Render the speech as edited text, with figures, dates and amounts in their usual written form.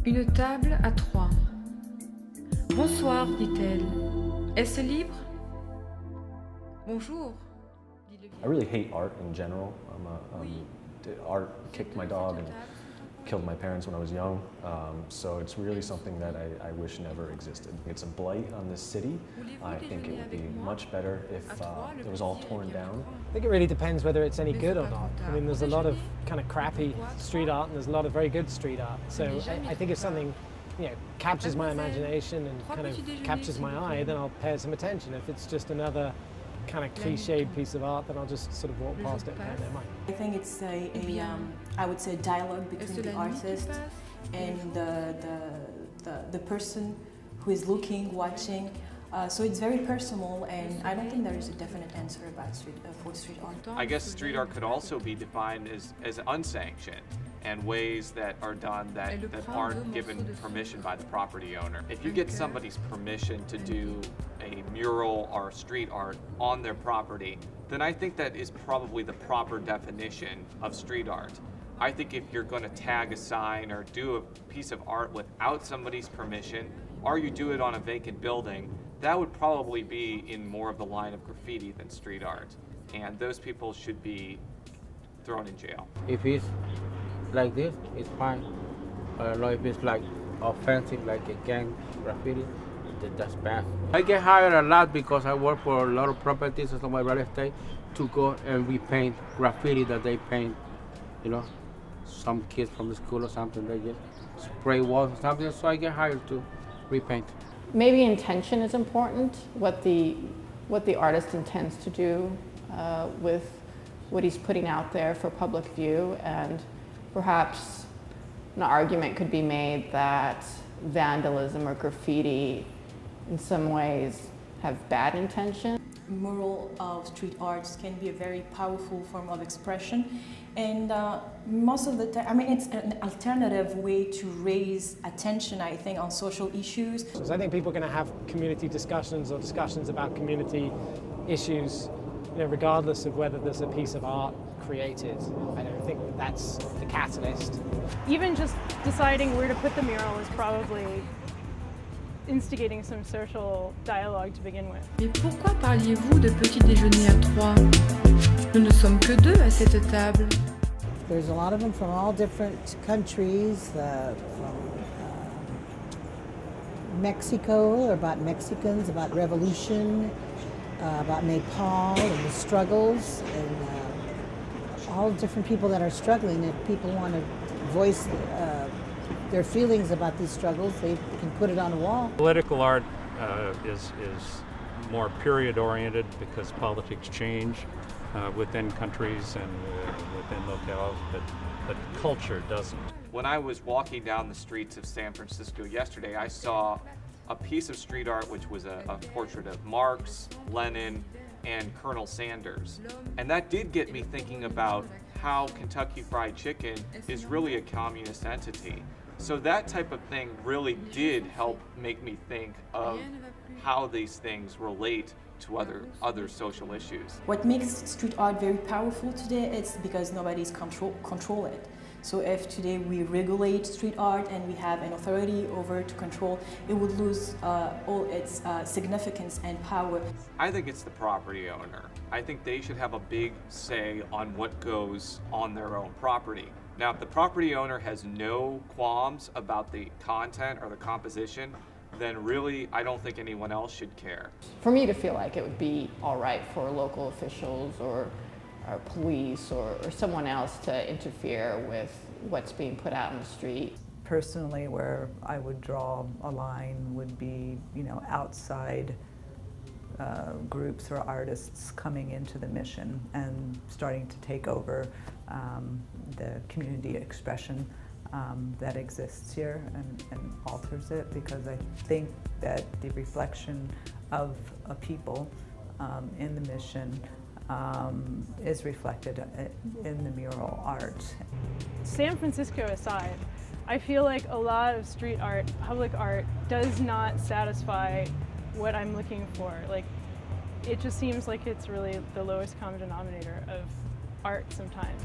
Une table à trois. Bonsoir, dit-elle. Est-ce libre? Bonjour, dit le I really hate art in general. Art kicked my dog and killed my parents when I was young, so it's really something that I wish never existed. It's a blight on this city. I think it would be much better if it was all torn down. I think it really depends whether it's any good or not. I mean, there's a lot of kind of crappy street art and there's a lot of very good street art. So I think if something, captures my imagination and kind of captures my eye, then I'll pay some attention. If it's just another kind of cliched piece of art, then I'll just sort of walk past it and pay no mind. I think it's I would say, dialogue between the artist and the person who is looking, watching. So it's very personal, and I don't think there is a definite answer about for street art. I guess street art could also be defined as unsanctioned, and ways that are done that aren't given permission by the property owner. If you get somebody's permission to do a mural or street art on their property, then I think that is probably the proper definition of street art. I think if you're going to tag a sign or do a piece of art without somebody's permission, or you do it on a vacant building, that would probably be in more of the line of graffiti than street art. And those people should be thrown in jail. If it's like this, it's fine. If it's like offensive, like a gang graffiti, that's bad. I get hired a lot because I work for a lot of properties and some real estate to go and repaint graffiti that they paint. Some kids from the school or something, they just spray walls or something, so I get hired to repaint. Maybe intention is important, what the artist intends to do with what he's putting out there for public view, and perhaps an argument could be made that vandalism or graffiti in some ways have bad intention. Mural of street arts can be a very powerful form of expression, and most of the time, it's an alternative way to raise attention, I think, on social issues. So I think people are going to have community discussions or discussions about community issues, regardless of whether there's a piece of art created. I don't think that's the catalyst. Even just deciding where to put the mural is probably instigating some social dialogue to begin with. Mais pourquoi parliez-vous de petit déjeuner à trois? Nous ne sommes que deux à cette table. There's a lot of them from all different countries, from Mexico, about Mexicans, about revolution, about Nepal and the struggles, and all different people that are struggling. If people want to voice their feelings about these struggles, they can put it on a wall. Political art is more period-oriented because politics change within countries and within locales, but culture doesn't. When I was walking down the streets of San Francisco yesterday, I saw a piece of street art which was a portrait of Marx, Lenin, and Colonel Sanders. And that did get me thinking about how Kentucky Fried Chicken is really a communist entity. So that type of thing really did help make me think of how these things relate to other social issues. What makes street art very powerful today is because nobody's control it. So if today we regulate street art and we have an authority over to control, it would lose all its significance and power. I think it's the property owner. I think they should have a big say on what goes on their own property. Now, if the property owner has no qualms about the content or the composition, then really I don't think anyone else should care. For me to feel like it would be all right for local officials or police or someone else to interfere with what's being put out in the street. Personally, where I would draw a line would be, outside groups or artists coming into the mission and starting to take over the community expression that exists here and alters it, because I think that the reflection of a people in the mission is reflected in the mural art. San Francisco aside, I feel like a lot of street art, public art, does not satisfy what I'm looking for. Like, it just seems like it's really the lowest common denominator of art sometimes.